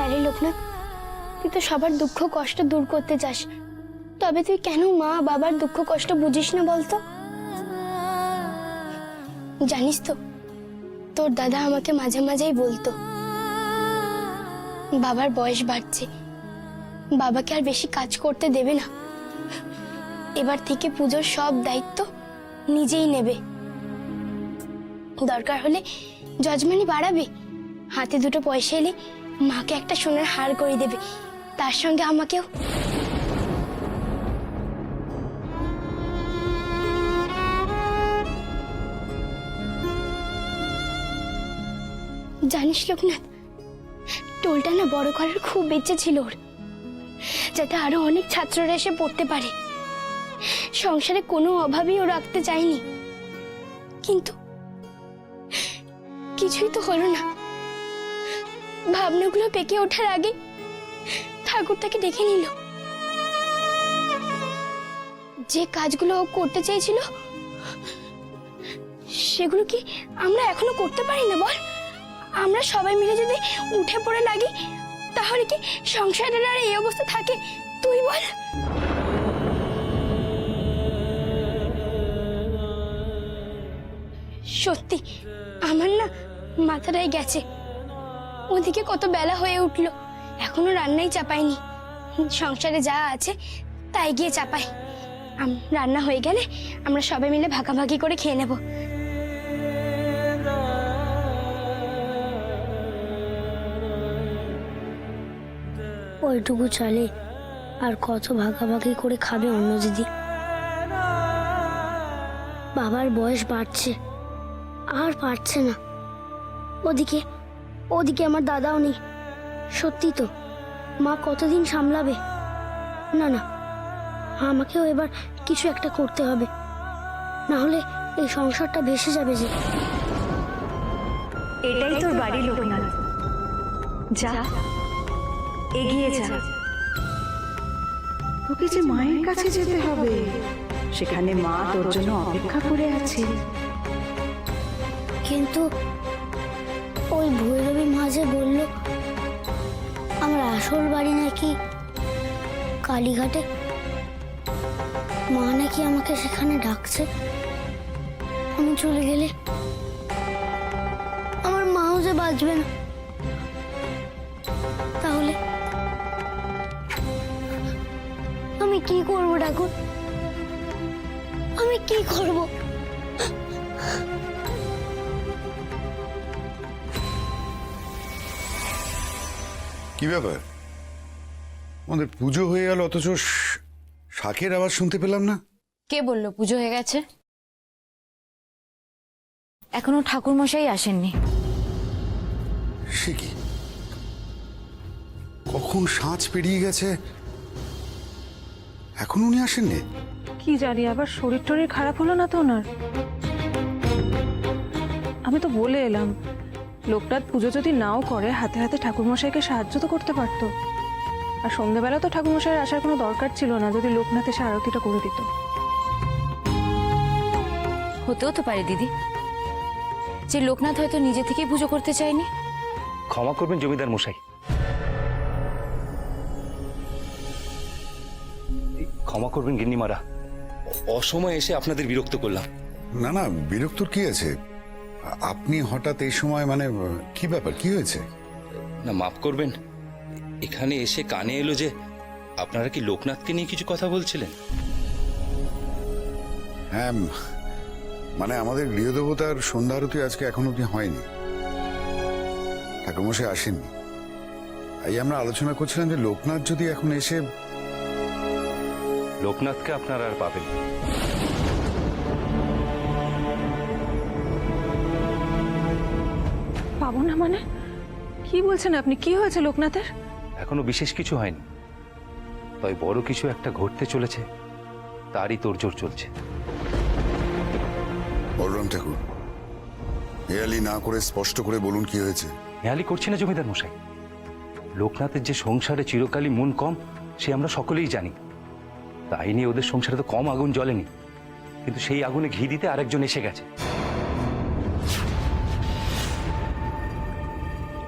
হ্যাঁ রে লোকনাথ, তুই তো সবার দুঃখ কষ্ট দূর করতে চাস, তবে তুই কেন মা বাবার দুঃখ কষ্ট বুঝিস না বলতো? জানিস তো, তোর দাদা আমাকে মাঝে মাঝেই বলতো বাবার বয়স বাড়ছে, বাবাকে আর বেশি কাজ করতে দেবে না, এবার থেকে পুজোর সব দায়িত্ব নিজেই নেবে, দরকার হলে যজমানি বাড়াবে, হাতে দুটো পয়সা এলে মাকে একটা সোনার হার করে দেবে, তার সঙ্গে আমাকেও। জানিস লোকনাথ, টোলটা না বড় করার খুব ইচ্ছে ছিল ওর, যাতে আরো অনেক ছাত্ররা এসে পড়তে পারে, সংসারে কোনো অভাবই ও রাখতে চায়নি, কিন্তু কিছুই তো হলো না। ভাবনাগুলো পেকে ওঠার আগে ঠাকুর তাকে ডেকে নিল। যে কাজগুলো ও করতে চেয়েছিল সেগুলো কি আমরা এখনো করতে পারি না বল? আমরা সবাই মিলে যদি উঠে পড়ে লাগি তাহলে কি সংসারের আর এই অবস্থা থাকে? তুই বল। সত্যি আমার না মাথাটাই গেছে, ওদিকে কত বেলা হয়ে উঠলো, এখনো রান্নাই চাপাইনি, সংসারে যা আছে তাই গিয়ে চাপাই, রান্না হয়ে গেলে আমরা সবাই মিলে ভাগাভাগি করে খেয়ে নেব। ওইটুকু চালে আর কত ভাগাভাগি করে খাবে অন্য দিদি? বাবার বয়স বাড়ছে, আর পারছে না, ওদিকে ওদিকে আমার দাদাও নেই, সত্যি তো মা কতদিন সামলাবে? না না, আমাকেও এবার কিছু একটা করতে হবে, না হলে এই সংসারটা ভেসে যাবে যে। এটাই তোর বাড়ি লোকনাথ, যা এগিয়ে যা। তোকে যে মায়ের কাছে যেতে হবে, সেখানে মা তোর জন্য অপেক্ষা করে আছে। কিন্তু ওই ভৈরবী মাঝে বলল আমার আসল বাড়ি নাকি কালীঘাটে, মা নাকি আমাকে সেখানে ডাকছে, আমি চলে গেলে আমার মাও যে বাঁচবে না, তাহলে আমি কি করব ঠাকুর, আমি কি করব? কি ব্যাপার, আমাদের পুজো হয়ে গেল অথচ শাকের আওয়াজ শুনতে পেলাম না? কে বললো পুজো হয়ে গেছে? এখনো ঠাকুর মশাই আসেননি। সে কি, কখন সাঁঝ পেরিয়ে গেছে, এখন উনি আসেননি? কি জানি আবার শরীর টরীর খারাপ হলো না তো ওনার? আমি তো বলে এলাম, লোকনাথ পুজো যদি নাও করে হাতে হাতে ঠাকুরমশাইকে সাহায্য তো করতে পারতো, আর সন্ধ্যেবেলা তো ঠাকুরমশাইয়ের আসার কোনো দরকার ছিল না যদি লোকনাথ এসে আরতিটা করে দিত। হতেও তো পারে দিদি, যে লোকনাথ হয়তো নিজে থেকেই পুজো করতে চায়নি। ক্ষমা করবেন জমিদার মশাই, ক্ষমা করবেন গিন্নিমারা, অসময়ে এসে আপনাদের বিরক্ত করলাম। না না, বিরক্তর কি আছে, আপনি হঠাৎ এই সময়, মানে কি ব্যাপার, কি হয়েছে? না মাফ করবেন, এখানে এসে কানে এলো যে আপনারা কি লোকনাথকে নিয়ে কিছু কথা বলছিলেন। হ্যাঁ, মানে আমাদের গৃহদেবতার সন্ধ্যা আরতি আজকে এখন অব্দি হয়নি, ঠাকুরমশাই আসেননি, এই আমরা আলোচনা করছিলাম যে লোকনাথ যদি এখন এসে। লোকনাথকে আপনারা আর পাবেন না। পাবো না মানে কি বলছেন আপনি? কি হয়েছে লোকনাথের? এখনো বিশেষ কিছু হয়নি, তবে বড় কিছু একটা ঘটতে চলেছে, তারই তোড়জোড় চলছে। বলরাম ঠাকুর, হেয়ালি না করে স্পষ্ট করে বলুন কি হয়েছে। হেয়ালি করছি না জমিদার মশাই, লোকনাথের যে সংসারে চিরকালই মন কম সে আমরা সকলেই জানি, তাই নিয়ে ওদের সংসারে তো কম আগুন জ্বলেনি, কিন্তু সেই আগুনে ঘি দিতে আরেকজন এসে গেছে।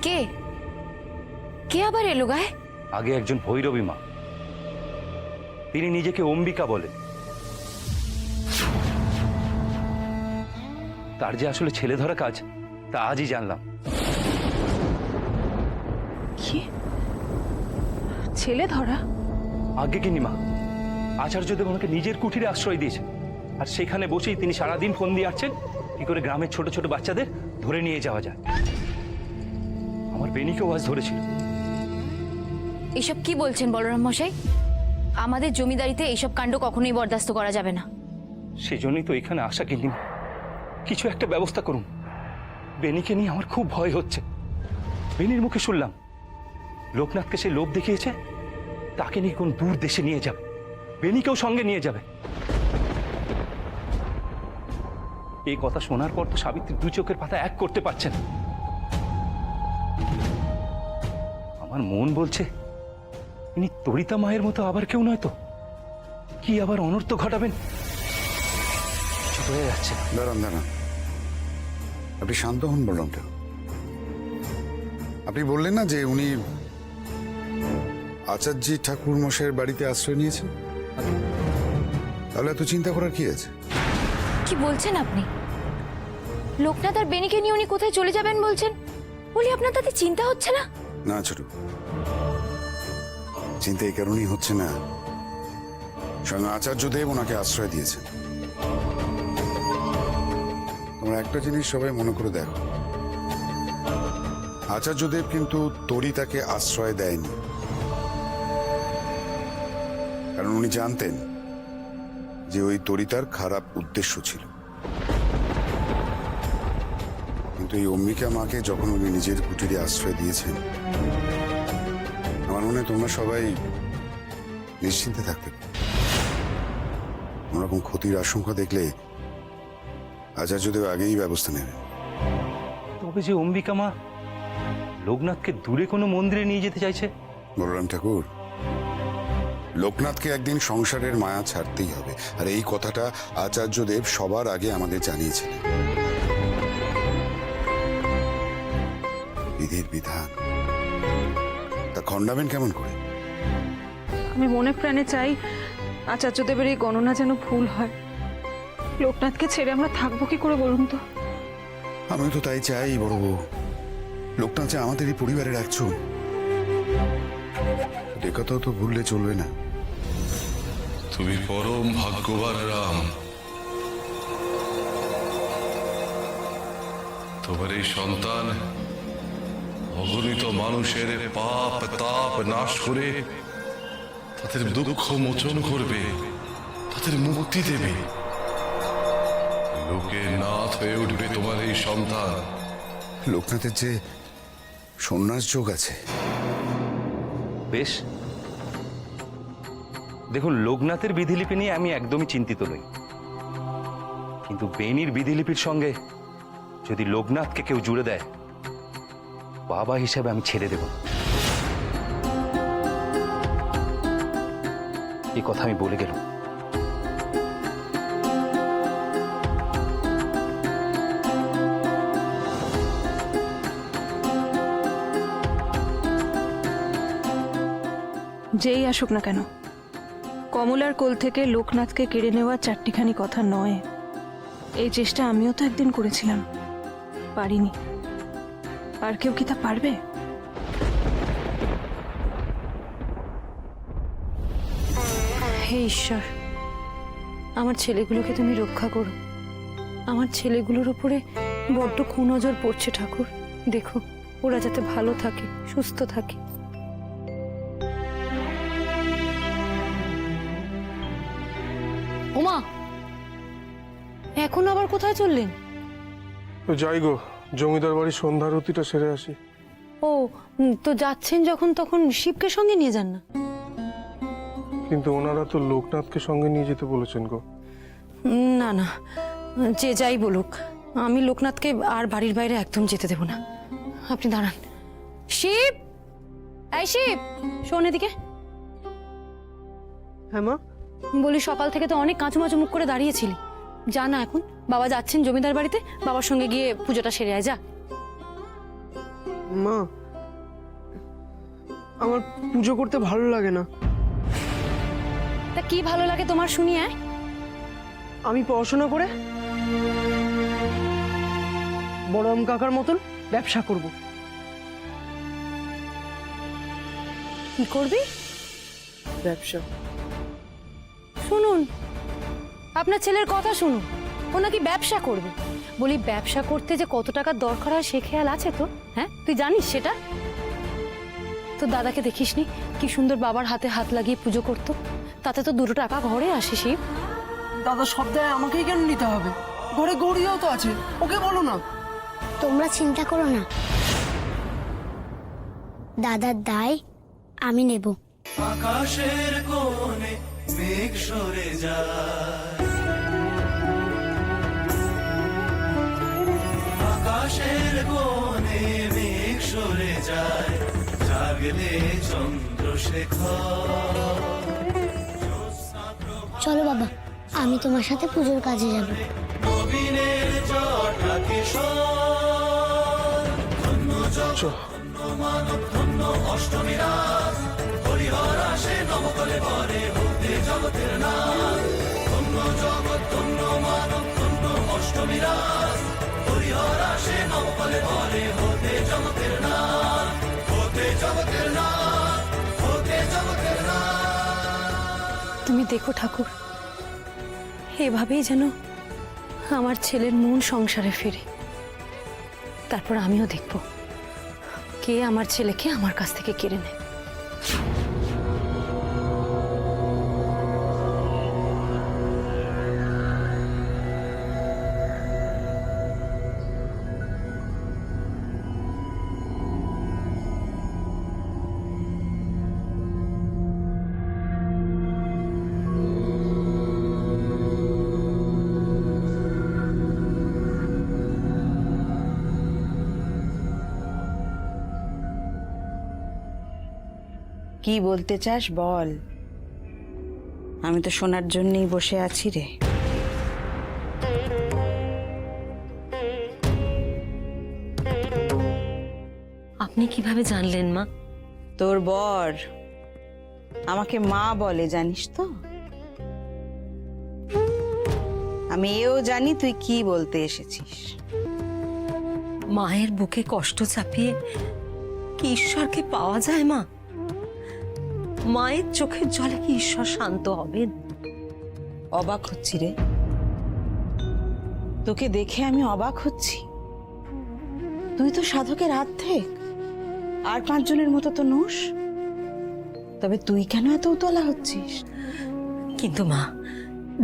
কে? কে আবার এলো গায়ে? আগে একজন ভৈরবী মা, তিনি নিজেকে অম্বিকা বলেন। তার যে আসলে ছেলে ধরা কাজ তা আজই জানলাম। কি ছেলে ধরা? আগে কি নিমা, আচার্যদেব ওনাকে নিজের কুঠিরে আশ্রয় দিয়েছেন, আর সেখানে বসেই তিনি সারাদিন ফোন দিয়ে আসছেন কি করে গ্রামের ছোট ছোট বাচ্চাদের ধরে নিয়ে যাওয়া যায়। আমার বেনিকেও আজ ধরেছিল। এসব কি বলছেন বলরাম মশাই? আমাদের জমিদারিতে এইসব কাণ্ড কখনোই বরদাস্ত করা যাবে না। সেজন্যই তো এখানে আসা কিন্তু কিছু একটা ব্যবস্থা করুন। বেনিকে নিয়ে আমার খুব ভয় হচ্ছে। বেনির মুখে শুনলাম লোকনাথকে সে লোভ দেখিয়েছে, তাকে নিয়ে কোন দূর দেশে নিয়ে যাবে, বেনিকেও সঙ্গে নিয়ে যাবে। এই কথা শোনার পর তো সাবিত্রী দু চোখের পাতা এক করতে পারছেন। আমার মন বলছে ইনি তরিতা মায়ের মতো আবার কেউ নয় তো? কি আবার অনর্থ ঘটাবেন? চুপ হয়ে যাচ্ছে। দাঁড়ান দাঁড়ান, আপনি শান্ত হন বললাম তো। আপনি বললেন না যে উনি আচার্যি ঠাকুর মশাইয়ের বাড়িতে আশ্রয় নিয়েছেন? তাহলে এত চিন্তা করার কি আছে? কি বলছেন আপনি? লোকনাথ আর বেনিকে নিয়ে উনি কোথায় চলে যাবেন বলছেন? বলি আপনার তাতে চিন্তা হচ্ছে না? না ছোট, চিন্তা এই কারণেই হচ্ছে না, স্বয়ং আচার্যদেব ওনাকে আশ্রয় দিয়েছেন। তোমরা একটা জিনিস সবাই মনে করে দেখো, আচার্যদেব কিন্তু তরিতাকে আশ্রয় দেয়নি, কারণ উনি জানতেন যে ওই তরিতার খারাপ উদ্দেশ্য ছিল। কিন্তু এই অম্বিকা মাকে যখন উনি নিজের কুটিরে আশ্রয় দিয়েছেন, আমার মনে হয় তোমরা সবাই নিশ্চিন্তে থাকতে পারো। কোনোরকম ক্ষতির আশঙ্কা দেখলে আচার্যদেব আগেই ব্যবস্থা নেবেন। তবে যে অম্বিকা মা লোকনাথকে দূরে কোনো মন্দিরে নিয়ে যেতে চাইছে? বলরাম ঠাকুর, লোকনাথকে একদিন সংসারের মায়া ছাড়তেই হবে, আর এই কথাটা আচার্যদেব সবার আগে আমাদের জানিয়েছিলেন। বিধির বিধান, তা খণ্ডাবেন কেমন করে? আমি মনে প্রাণে চাই আচার্যদেবের এই গণনা যেন ভুল হয়। লোকনাথকে ছেড়ে আমরা থাকবো কি করে বলুন তো? আমিও তো তাই চাই বড় বউ। লোকনাথ যে আমাদেরই পরিবারের একজন, এ কথাও তো ভুললে চলবে না। তুমি পরম ভাগ্যবান রাম, তোমার এই সন্তান অগণিত মানুষের পাপ তাপ নাশ করে তাদের দুঃখ মোচন করবে, তাদের মুক্তি দেবে। লোকের নাথ হয়ে উঠবে তোমার এই সন্তান। লোকনাথের যে সন্ন্যাস যোগ আছে। বেশ, দেখুন লোকনাথের বিধিলিপি নিয়ে আমি একদমই চিন্তিত নই, কিন্তু বেনির বিধিলিপির সঙ্গে যদি লোকনাথকে কেউ জুড়ে দেয়, বাবা হিসাবে আমি ছেড়ে দেব। এই কথা আমি বলে গেলাম। যেই আসুক না কেন, কমলার কোল থেকে লোকনাথকে কেড়ে নেওয়া চারটিখানি কথা নয়। এই চেষ্টা আমিও তো একদিন করেছিলাম, পারিনি। আর কেউ কি তা পারবে? হে ঈশ্বর, আমার ছেলেগুলোকে তুমি রক্ষা করো। আমার ছেলেগুলোর উপরে বড্ড কুনজর পড়ছে ঠাকুর। দেখো ওরা যাতে ভালো থাকে, সুস্থ থাকে। ওমা, এখন আবার কোথায় চললেন? তো যাই গো, জমিদার বাড়ির সন্ধ্যা আরতিটা সেরে আসি। ও, তো যাচ্ছেন যখন তখন শিবকে সঙ্গে নিয়ে যান না। কিন্তু ওনারা তো লোকনাথকে সঙ্গে নিয়ে যেতে বলেছেন গো। না না, যে যাই বলুক, আমি লোকনাথকে আর বাড়ির বাইরে একদম যেতে দেব না। আপনি দাঁড়ান। শিব, এই শিব, শোন এদিকে। হ্যাঁ মা? বলি সকাল থেকে তো অনেক কাঁচু মাচু মুখ করে দাঁড়িয়েছিলি, যা না এখন। বাবা যাচ্ছেন জমিদার বাড়িতে, বাবার সঙ্গে গিয়ে পুজোটা সেরে আয়, যা। মা, আমার পুজো করতে ভালো লাগে না। তা কি ভালো লাগে তোমার শুনি? আমি পড়াশোনা করে বড়ম কাকার মতন ব্যবসা করব। কি করবি? ব্যবসা। শুনুন, আপনার ছেলের কথা শুনুন, ও নাকি ব্যবসা করবে। বলি, ব্যবসা করতে যে কত টাকার দরকার হয় সে খেয়াল আছে তো? হ্যাঁ, তুই জানিস সেটা? তো দাদাকে দেখিসনি কি সুন্দর বাবার হাতে হাত লাগিয়ে পুজো করতো? তাতে তো 2 টাকা ঘরে আসে। শিব, দাদা সব দায় আমাকেই কেন নিতে হবে? ঘরে গৌরীও তো আছে, ওকে বলো না। তোমরা চিন্তা করো না, দাদার দায় আমি নেব। আকাশের কোণে মেঘ সরে যায়, আকাশের কোণে মেঘ সরে যায়, জাগলে চন্দ্রশেখর। চলো বাবা, আমি তোমার সাথে পুজোর কাজে যাব। নবীনের জটা কিশোর, ধন্য জগৎ, ধন্য মানব, ধন্য অষ্টমী রাত, হরিহর আসে নবকলে ভরে হতে জগতের নাথ। ধন্য জগৎ, ধন্য মানব, ধন্য অষ্টমী রাত, হরিহর আসে নবকলে ভরে হতে জগতের নাথ, হতে জগতের নাথ, হতে জগতের নাথ। তুমি দেখো ঠাকুর, এভাবেই যেন আমার ছেলের মন সংসারে ফিরে। তারপর আমিও দেখব কে আমার ছেলেকে আমার কাছ থেকে কেড়ে নেয়। কি বলতে চাস বল? আমি তো শোনার জন্যই বসে আছি রে। আপনি কিভাবে জানলেন মা? তোর বর আমাকে মা বলে, জানিস তো? আমি এও জানি তুই কি বলতে এসেছিস। মায়ের বুকে কষ্ট চাপিয়ে কি ঈশ্বরকে পাওয়া যায় মা? মায়ের চোখের জলে কি ঈশ্বর শান্ত হবেন? অবাক হচ্ছি রে, তোকে দেখে আমি অবাক হচ্ছি। তুই তো সাধকের অর্ধেক, আর 5 জনের মতো তো নোস। তবে তুই কেন এত উতলা হচ্ছিস? কিন্তু মা,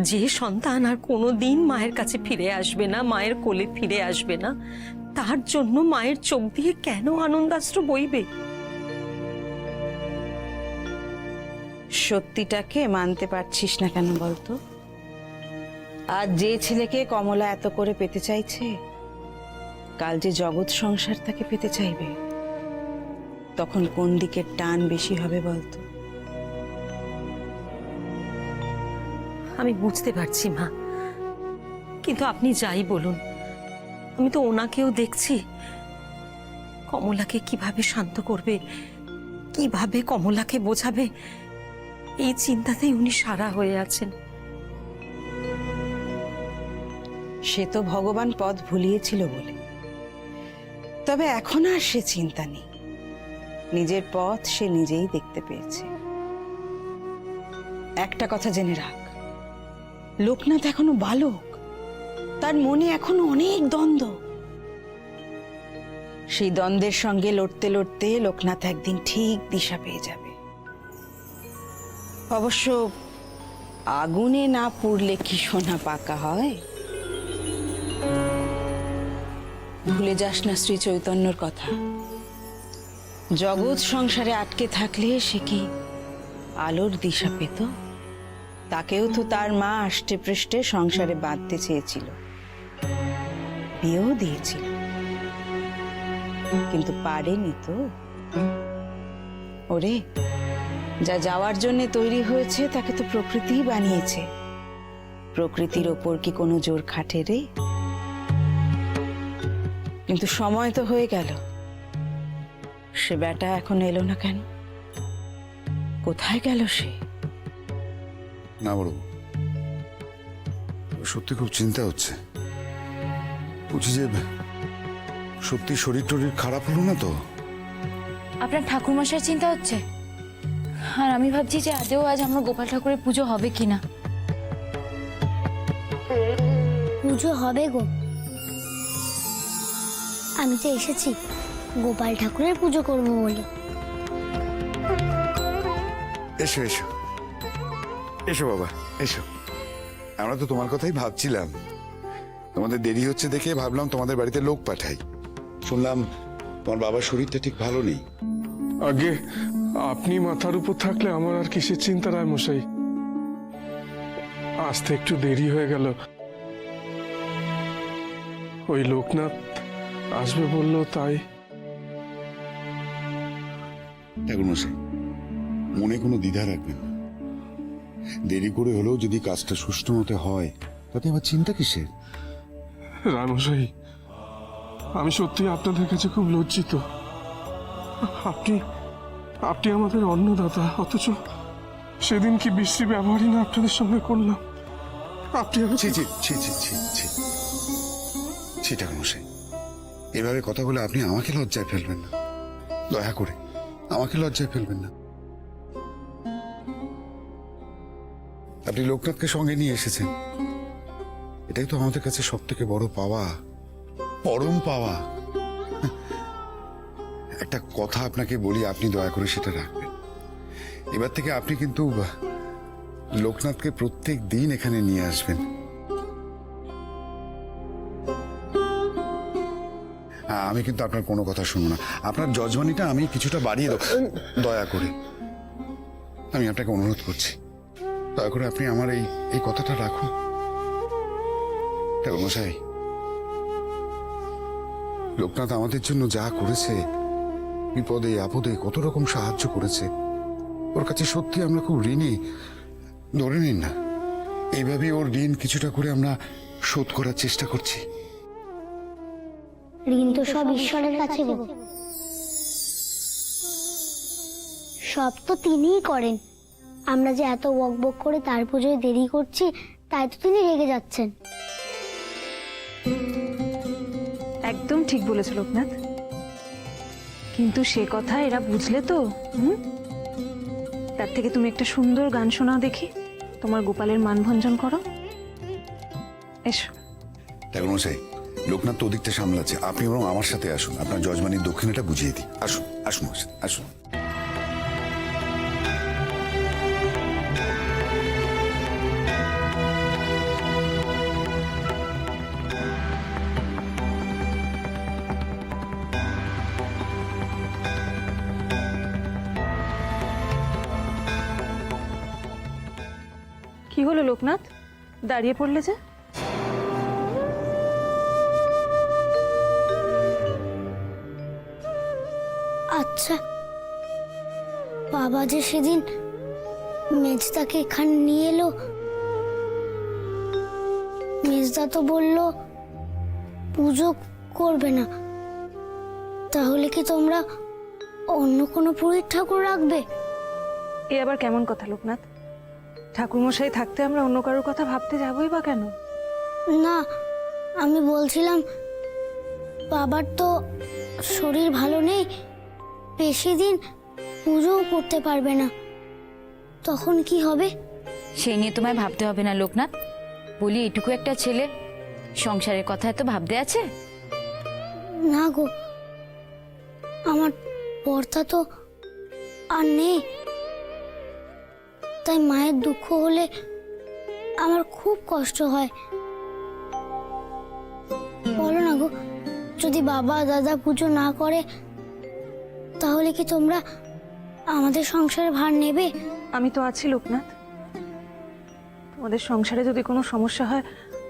যে সন্তান আর কোনোদিন মায়ের কাছে ফিরে আসবে না, মায়ের কোলে ফিরে আসবে না, তার জন্য মায়ের চোখ দিয়ে কেন আনন্দাশ্রু বইবে? সত্যিটাকে মানতে পারছিস না কেন বলতো? আর যে ছেলেকে কমলা এত করে পেতে চাইছে, কাল যে জগৎ সংসার তাকে পেতে চাইবে, তখন কোন দিকের টান বেশি হবে বলতো? আমি বুঝতে পারছি মা, কিন্তু আপনি যাই বলুন, আমি তো ওনাকেও দেখছি। কমলাকে কিভাবে শান্ত করবে, কিভাবে কমলাকে বোঝাবে, এই চিন্তাতেই উনি সারা হয়ে আছেন। সে তো ভগবান পথ ভুলিয়েছিল বলে, তবে এখন আর সে চিন্তা নেই। নিজের পথ সে নিজেই দেখতে পেয়েছে। একটা কথা জেনে রাখ, লোকনাথ এখনো বালক, তার মনে এখনো অনেক দ্বন্দ্ব। সেই দ্বন্দ্বের সঙ্গে লড়তে লড়তে লোকনাথ একদিন ঠিক দিশা পেয়ে যাবে। অবশ্য আগুনে না পুড়লে কি সোনা পাকা হয়? ভুলে যাস না শ্রী চৈতন্যর কথা, জগৎ সংসারে আটকে থাকলে সে কি আলোর দিশা পেত? তাকেও তো তার মা আষ্টে পৃষ্ঠে সংসারে বাঁধতে চেয়েছিল, বিয়েও দিয়েছিল, কিন্তু পারেনি তো। ওরে, যা যাওয়ার জন্য তৈরি হয়েছে তাকে তো প্রকৃতিই বানিয়েছে। প্রকৃতির ওপর কি কোনো জোর খাটে রে? কিন্তু সময় তো হয়ে গেল, সে বেটা এখন এলো না কেন? কোথায় গেল সে? না বড়, সত্যি খুব চিন্তা হচ্ছে। বুঝি যে সত্যি শরীর টরীর খারাপ হলো না তো? আপনার ঠাকুরমশাই চিন্তা হচ্ছে, আর আমি ভাবছি যে আজ আমার গোপাল ঠাকুরের পুজো হবে কিনা। পুজো হবে গো, আমি তো এসেছি গোপাল ঠাকুরের পুজো করব বলে। এসো এসো এসো বাবা, এসো। আমরা তো তোমার কথাই ভাবছিলাম। তোমাদের দেরি হচ্ছে দেখে ভাবলাম তোমাদের বাড়িতে লোক পাঠাই। শুনলাম তোমার বাবার শরীরটা ঠিক ভালো নেই। আগে আপনি মাথার উপর থাকলে আমার আর কিসের চিন্তা রায় মশাই। আসতে একটু দেরি হয়ে গেল। ওই লোকনাথ আসবে বললো তাই। ঠাকুরমশাই, মনে কোনো দ্বিধা রাখবেন না। দেরি করে হলেও যদি কাজটা সুষ্ঠু মতে হয় তাতে আবার চিন্তা কিসের? রায়মশাই, আমি সত্যি আপনাদের কাছে খুব লজ্জিত। আপনি আপনি আমাদের অন্নদাতা, অথচ সেদিন কি বিশ্রী ব্যবহারই না আপনাদের সঙ্গে করলাম। আপনি ছি ছি ছি ছি ছি ছি ছি ঠাকুরমশাই, এভাবে কথা বলে আপনি আমাকে লজ্জায় ফেলবেন না। দয়া করে আমাকে লজ্জায় ফেলবেন না। আপনি লোকনাথকে সঙ্গে নিয়ে এসেছেন, এটাই তো আমাদের কাছে সব থেকে বড় পাওয়া, পরম পাওয়া। একটা কথা আপনাকে বলি, আপনি দয়া করে সেটা রাখবেন। এবার থেকে আপনি কিন্তু লোকনাথকে প্রত্যেক দিন এখানে নিয়ে আসবেন। আমি কিন্তু আপনার কোনো কথা শুনবো না। আপনার যজমানিটা আমি কিছুটা বাড়িয়ে দেবো, দয়া করে। আমি আপনাকে অনুরোধ করছি, দয়া করে আপনি আমার এই কথাটা রাখুন। ঠাকুরমশাই, লোকনাথ আমাদের জন্য যা করেছে, বিপদে আপদে কত রকম সাহায্য করেছে, ওর কাছে সত্যি আমরা খুব ঋণী। ধরে নিন না, এইভাবে ওর ঋণ কিছুটা করে আমরা শোধ করার চেষ্টা করছি। ঋণ তো সব ঈশ্বরের কাছে গো, সব তো তিনিই করেন। আমরা যে এত বকবক করে তার পুজোয় দেরি করছি, তাই তো তিনি রেগে যাচ্ছেন। একদম ঠিক বলেছ লোকনাথ, কিন্তু সে কথা এরা বুঝলে তো? তার থেকে তুমি একটা সুন্দর গান শোনাও দেখি, তোমার গোপালের মানভঞ্জন করো। এসো। ঠাকুরমশাই, লোকনাথ তো ওদিকটা সামলাচ্ছে, আপনি বরং আমার সাথে আসুন, আপনার যজমানির দক্ষিণাটা বুঝিয়ে দিই। আসুন আসুন আসুন। কি হলো লোকনাথ, দাঁড়িয়ে পড়লে যে? আচ্ছা, বাবা যে সেদিন মেজদাকে এখানে নিয়ে এলো, মেজদা তো বলল পুজো করবে না, তাহলে কি তোমরা অন্য কোনো পুরোহিত ঠাকুর রাখবে? এ আবার কেমন কথা লোকনাথ? ঠাকুরমশাই থাকতে আমরা অন্য কারোর কথা ভাবতে যাবই বা কেন? না, আমি বলছিলাম বাবার তো শরীর ভালো নেই, বেশি দিন পুজোও করতে পারবে না, তখন কি হবে? সেই নিয়ে তোমায় ভাবতে হবে না লোকনাথ। বলি, এটুকু একটা ছেলে, সংসারের কথা এত ভাবতে আছে? না গো, আমার পর্দা তো আর নেই, তাই মায়ের দুঃখ হলে আমার খুব কষ্ট হয়। বলো না গো, যদি বাবা দাদা পুজো না করে তাহলে কি তোমরা আমাদের সংসারে ভার নেবে? আমি তো আছি লোকনাথ, তোমাদের সংসারে যদি কোনো সমস্যা হয়,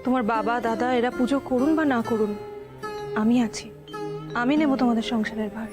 তোমার বাবা দাদা এরা পুজো করুন বা না করুন, আমি আছি, আমি নেব তোমাদের সংসারের ভার।